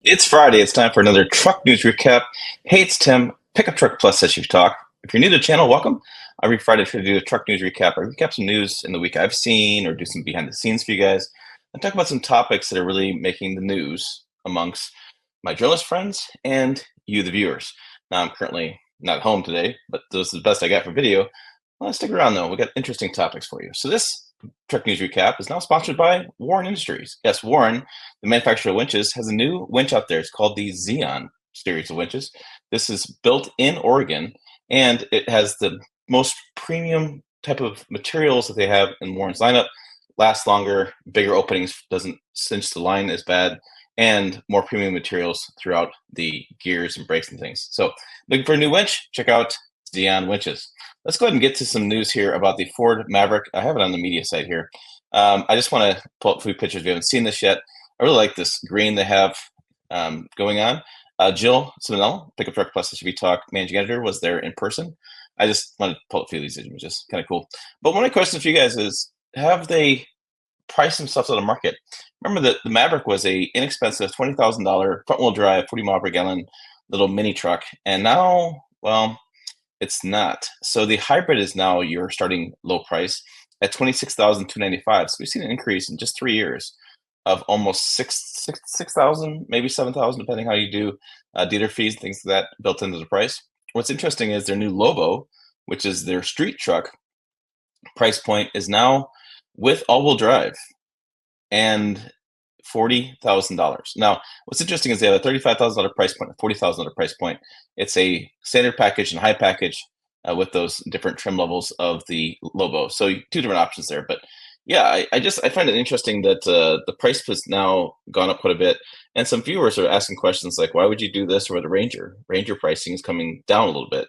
It's Friday. It's time for another truck news recap. Hey, it's Tim, Pickup Truck Plus SUV Talk. If you're new to the channel, welcome. Every Friday, I try to do a truck news recap. I recap some news in the week I've seen or do some behind the scenes for you guys and talk about some topics that are really making the news amongst my journalist friends and you, the viewers. Now, I'm currently not at home today, but this is the best I got for video. Well, stick around, though. We got interesting topics for you. So this Truck News Recap is now sponsored by Warren Industries. Yes, Warren, the manufacturer of winches, has a new winch out there. It's called the Xeon series of winches. This is built in Oregon, and it has the most premium type of materials that they have in Warren's lineup. Lasts longer, bigger openings, doesn't cinch the line as bad, and more premium materials throughout the gears and brakes and things. So, looking for a new winch? Check out Xeon winches. Let's go ahead and get to some news here about the Ford Maverick. I have it on the media site here. I just want to pull up a few pictures. We haven't seen this yet. I really like this green they have going on. Jill Simonello, Pickup Truck Plus SUV Talk managing editor, was there in person. I just wanted to pull up a few of these images. Kind of cool. But one of my questions for you guys is, have they priced themselves out of market? Remember that the Maverick was a inexpensive $20,000 front-wheel drive, 40 mile per gallon little mini truck. And now, well, it's not. So the hybrid is now your starting low price at 26,295. So we've seen an increase in just 3 years of almost 6,000, maybe 7,000, depending how you do dealer fees, things like that built into the price. What's interesting is their new Lobo, which is their street truck price point, is now with all-wheel drive and $40,000. Now, what's interesting is they have a $35,000 price point, a $40,000 price point. It's a standard package and high package with those different trim levels of the Lobo. So two different options there. But yeah, I find it interesting that the price has now gone up quite a bit. And some viewers are asking questions like, why would you do this or the Ranger? Ranger pricing is coming down a little bit.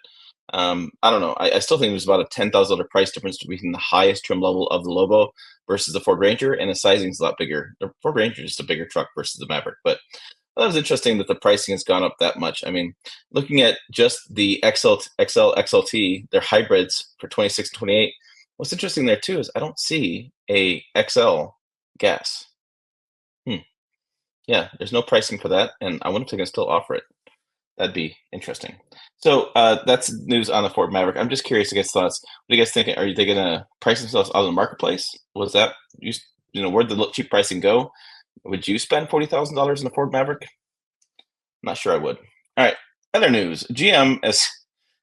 I don't know. I still think there's about a $10,000 price difference between the highest trim level of the Lobo versus the Ford Ranger, and the sizing is a lot bigger. The Ford Ranger is just a bigger truck versus the Maverick. But that was interesting that the pricing has gone up that much. I mean, looking at just the XLT, their hybrids for 26 and 28. What's interesting there too is I don't see a XL gas. Yeah, there's no pricing for that, and I wonder if they can still offer it. That'd be interesting. So that's news on the Ford Maverick. I'm just curious to get thoughts. What do you guys think? Are they going to price themselves out of the marketplace? Was that where'd the cheap pricing go? Would you spend $40,000 in a Ford Maverick? Not sure I would. All right. Other news: GM has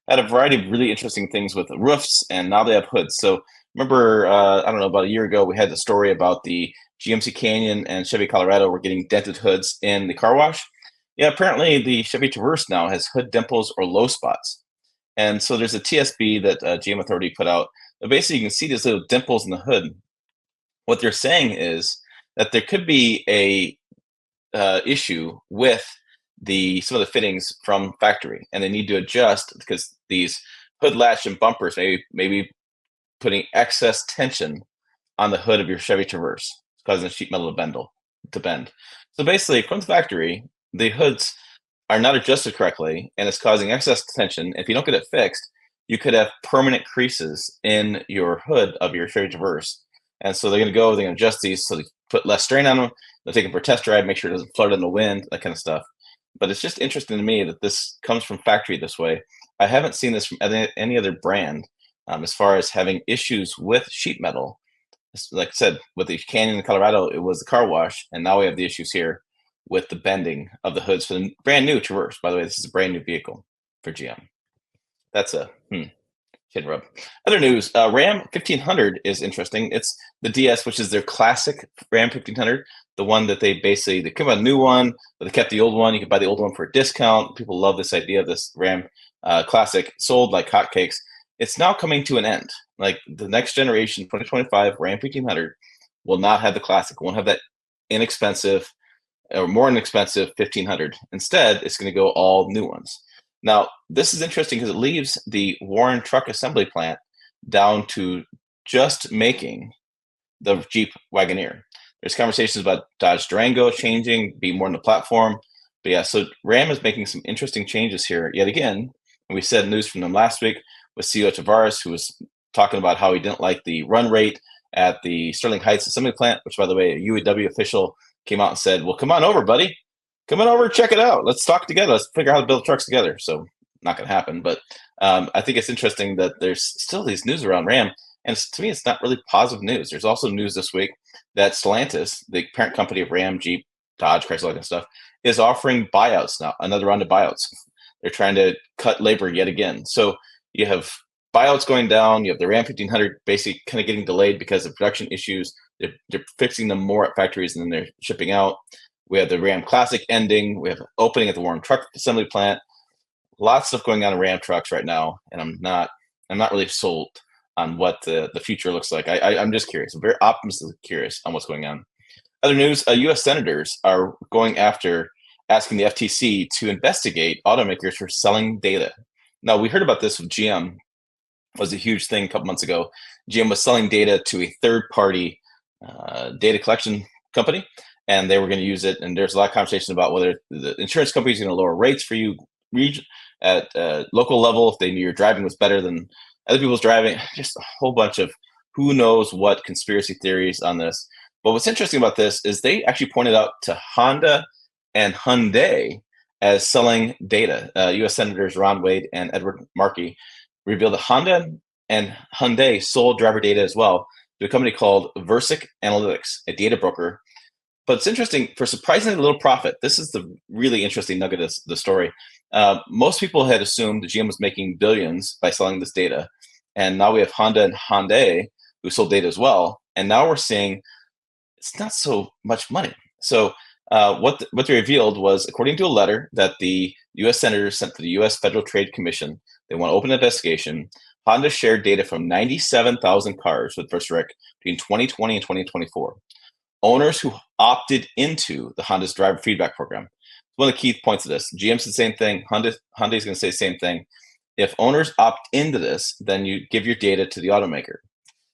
had a variety of really interesting things with roofs, and now they have hoods. So remember, I don't know, about a year ago, we had the story about the GMC Canyon and Chevy Colorado were getting dented hoods in the car wash. Yeah, apparently the Chevy Traverse now has hood dimples or low spots. And so there's a TSB that GM Authority put out. But basically, you can see these little dimples in the hood. What they're saying is that there could be a issue with some of the fittings from factory, and they need to adjust because these hood latch and bumpers maybe putting excess tension on the hood of your Chevy Traverse, causing the sheet metal to bend. So basically, from the factory, the hoods are not adjusted correctly, and it's causing excess tension. If you don't get it fixed, you could have permanent creases in your hood of your Chevy Traverse. And so they're going to adjust these so they put less strain on them. They'll take them for a test drive, make sure it doesn't flirt in the wind, that kind of stuff. But it's just interesting to me that this comes from factory this way. I haven't seen this from any other brand as far as having issues with sheet metal. Like I said, with the Canyon in Colorado, it was the car wash, and now we have the issues here with the bending of the hoods for the brand new Traverse. By the way, this is a brand new vehicle for GM. That's a kid rub. Other news, Ram 1500 is interesting. It's the DS, which is their classic Ram 1500, the one that they come out a new one, but they kept the old one. You can buy the old one for a discount. People love this idea of this Ram classic, sold like hotcakes. It's now coming to an end. Like the next generation, 2025 Ram 1500 will not have the classic, won't have that inexpensive or more inexpensive 1500. Instead, it's going to go all new ones. Now, this is interesting because it leaves the Warren Truck Assembly Plant down to just making the Jeep Wagoneer. There's conversations about Dodge Durango changing, be more on the platform. But yeah, so Ram is making some interesting changes here yet again. And we said news from them last week with CEO Traverse, who was talking about how he didn't like the run rate at the Sterling Heights Assembly Plant, which, by the way, a UAW official came out and said, well, come on over, buddy. Come on over, check it out. Let's talk together. Let's figure out how to build trucks together. So, not going to happen. But I think it's interesting that there's still these news around Ram, and to me, it's not really positive news. There's also news this week that Stellantis, the parent company of Ram, Jeep, Dodge, Chrysler, all that kind of stuff, is offering buyouts now. Another round of buyouts. They're trying to cut labor yet again. So you have buyouts going down. You have the Ram 1500 basically kind of getting delayed because of production issues. They're fixing them more at factories and then they're shipping out. We have the Ram Classic ending. We have opening at the Warren Truck Assembly Plant. Lots of stuff going on in Ram trucks right now, and I'm not really sold on what the future looks like. I'm just curious. I'm very optimistically curious on what's going on. Other news: U.S. senators are going after asking the FTC to investigate automakers for selling data. Now, we heard about this with GM. It was a huge thing a couple months ago. GM was selling data to a third-party data collection company, and they were going to use it. And there's a lot of conversation about whether the insurance company is going to lower rates for you at local level if they knew your driving was better than other people's driving. Just a whole bunch of who knows what conspiracy theories on this. But what's interesting about this is they actually pointed out to Honda and Hyundai as selling data. U.S. Senators Ron Wade and Edward Markey revealed that Honda and Hyundai sold driver data as well to a company called Versic Analytics, a data broker. But it's interesting, for surprisingly little profit. This is the really interesting nugget of the story. Most people had assumed the GM was making billions by selling this data. And now we have Honda and Hyundai who sold data as well. And now we're seeing it's not so much money. So what they revealed was, according to a letter that the U.S. senators sent to the U.S. Federal Trade Commission, they want to open an investigation. Honda shared data from 97,000 cars with Versic between 2020 and 2024. Owners who opted into the Honda's driver feedback program. One of the key points of this, GM said the same thing. Hyundai is going to say the same thing. If owners opt into this, then you give your data to the automaker,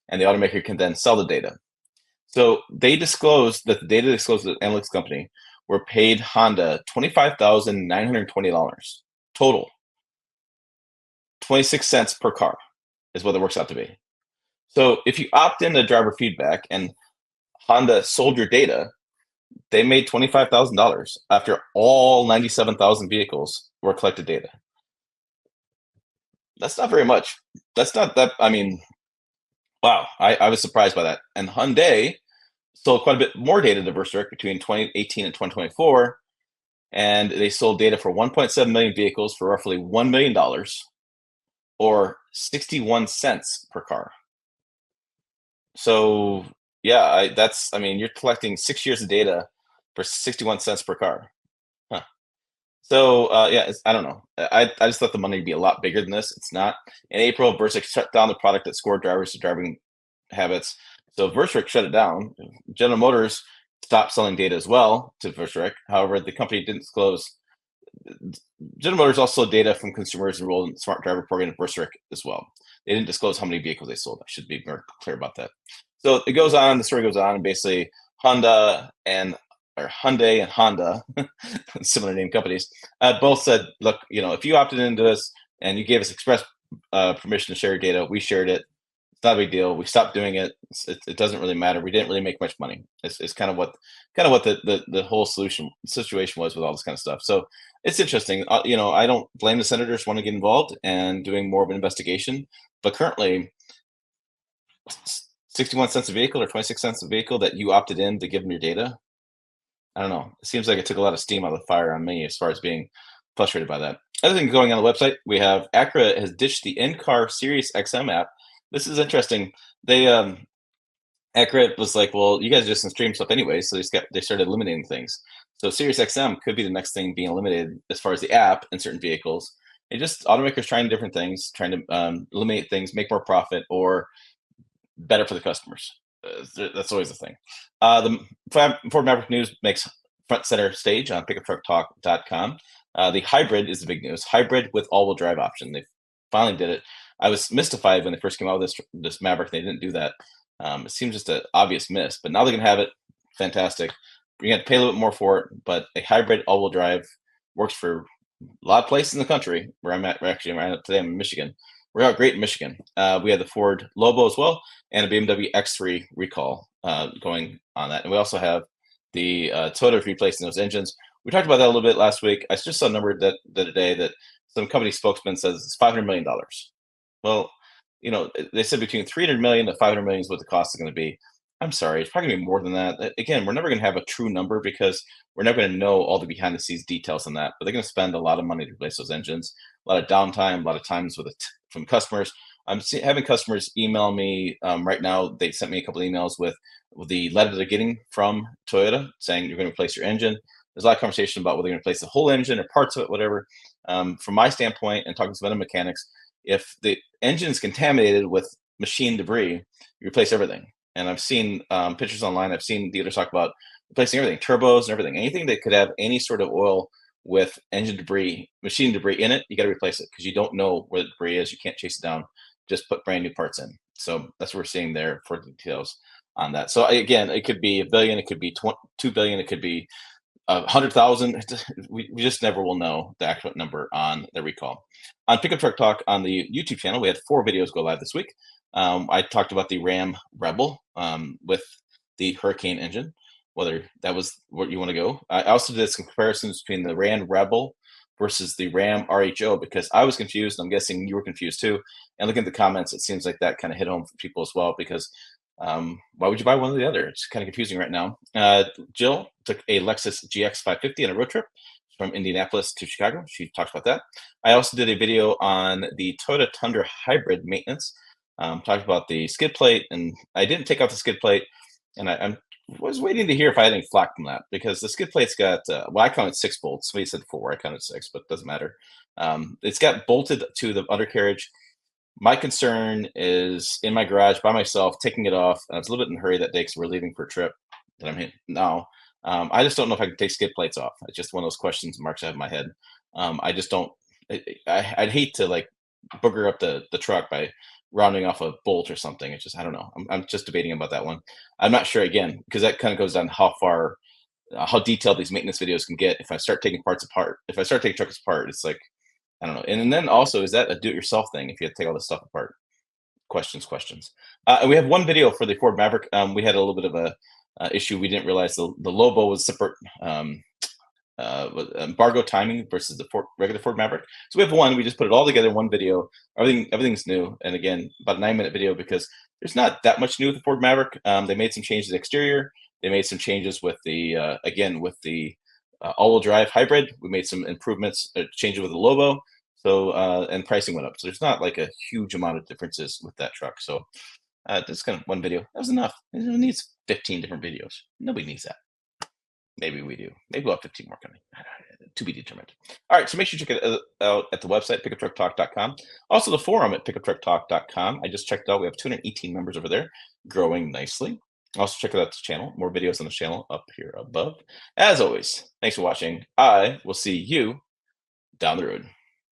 and the automaker can then sell the data. So they disclosed that the data disclosed to the analytics company were paid Honda $25,920 total. 26 cents per car is what it works out to be. So if you opt into driver feedback and Honda sold your data, they made $25,000 after all 97,000 vehicles were collected data. That's not very much. That's not that. I mean, wow, I was surprised by that. And Hyundai sold quite a bit more data to Versic between 2018 and 2024, and they sold data for 1.7 million vehicles for roughly $1 million, or 61 cents per car. So yeah, I mean, you're collecting 6 years of data for 61 cents per car. Huh. So yeah, I don't know. I just thought the money would be a lot bigger than this. It's not. In April, Versic shut down the product that scored drivers to driving habits. So Versic shut it down. General Motors stopped selling data as well to Versic. However, the company didn't disclose. General Motors also sold data from consumers enrolled in the Smart Driver program at Versic as well. They didn't disclose how many vehicles they sold. I should be more clear about that. So it goes on. The story goes on, and basically Hyundai and Honda, similar name companies, both said, "Look, if you opted into this and you gave us express permission to share your data, we shared it. It's not a big deal. We stopped doing it. It doesn't really matter. We didn't really make much money." It's kind of what the whole situation was with all this kind of stuff. So it's interesting. I don't blame the senators wanting to get involved and doing more of an investigation, but currently 61 cents a vehicle or 26 cents a vehicle that you opted in to give them your data. I don't know. It seems like it took a lot of steam out of the fire on me as far as being frustrated by that. Other thing going on the website, we have Acura has ditched the in-car Sirius XM app. This is interesting. They Acura was like, well, you guys just can stream stuff anyway, so they started eliminating things. So Sirius XM could be the next thing being eliminated as far as the app in certain vehicles. It just automakers trying different things, trying to eliminate things, make more profit, or better for the customers. That's always the thing. The Ford Maverick news makes front center stage on pickuptrucktalk.com. The hybrid is the big news. Hybrid with all-wheel drive option. They finally did it. I was mystified when they first came out with this Maverick. They didn't do that. It seems just an obvious miss, but now they can have it. Fantastic. You have to pay a little bit more for it, but a hybrid all-wheel drive works for a lot of places in the country. Where I'm at, today I'm in Michigan. We're out great in Michigan. We have the Ford Lobo as well, and a BMW X3 recall going on that. And we also have the Toyota replacing those engines. We talked about that a little bit last week. I just saw a number that the other day that some company spokesman says it's $500 million. Well, they said between 300 million to 500 million is what the cost is going to be. I'm sorry, it's probably going to be more than that. Again, we're never going to have a true number because we're never going to know all the behind the scenes details on that. But they're going to spend a lot of money to replace those engines, a lot of downtime, a lot of times with it from customers. Having customers email me right now. They sent me a couple of emails with the letter they're getting from Toyota saying you're going to replace your engine. There's a lot of conversation about whether they're going to replace the whole engine or parts of it, whatever. From my standpoint, and talking to some other mechanics, if the engine is contaminated with machine debris, you replace everything. And I've seen pictures online. I've seen dealers talk about replacing everything, turbos and everything. Anything that could have any sort of oil with engine debris, machine debris in it, you got to replace it because you don't know where the debris is. You can't chase it down. Just put brand new parts in. So that's what we're seeing there for the details on that. So again, it could be $1 billion, it could be 2 billion, it could be 100,000. We just never will know the actual number on the recall. On Pickup Truck Talk on the YouTube channel, we had 4 videos go live this week. I talked about the Ram Rebel with the Hurricane engine, whether that was where you want to go. I also did some comparisons between the Ram Rebel versus the Ram RHO because I was confused. I'm guessing you were confused too. And looking at the comments, it seems like that kind of hit home for people as well because why would you buy one or the other? It's kind of confusing right now. Jill took a Lexus GX 550 on a road trip from Indianapolis to Chicago. She talked about that. I also did a video on the Toyota Tundra hybrid maintenance. Talked about the skid plate, and I didn't take out the skid plate, and I was waiting to hear if I had any flack from that because the skid plate's got well, I counted 6 bolts. Somebody said 4. I counted 6, but it doesn't matter. It's got bolted to the undercarriage. My concern is in my garage by myself, taking it off. And I was a little bit in a hurry that day because we're leaving for a trip that I'm in now. I just don't know if I can take skid plates off. It's just one of those questions marks I have in my head. I just don't. I'd hate to like booger up the truck by rounding off a bolt or something. It's just I don't know. I'm just debating about that one. I'm not sure again because that kind of goes down how far, how detailed these maintenance videos can get. If I start taking parts apart, if I start taking trucks apart, it's like I don't know. And then also, is that a do-it-yourself thing if you have to take all this stuff apart? Questions. And we have one video for the Ford Maverick. We had a little bit of a issue. We didn't realize the Lobo was separate embargo timing versus the regular Ford Maverick. So we have one. We just put it all together in one video. Everything's new. And again, about a 9-minute video because there's not that much new with the Ford Maverick. They made some changes to the exterior. They made some changes with the all-wheel drive hybrid. We made some improvements, changes with the Lobo. So and pricing went up. So there's not like a huge amount of differences with that truck. So that's kind of one video. That was enough. It needs 15 different videos. Nobody needs that. Maybe we do. Maybe we'll have 15 more coming. To be determined. All right, so make sure you check it out at the website, pickuptrucktalk.com. Also, the forum at pickuptrucktalk.com. I just checked out. We have 218 members over there, growing nicely. Also, check out the channel. More videos on the channel up here above. As always, thanks for watching. I will see you down the road.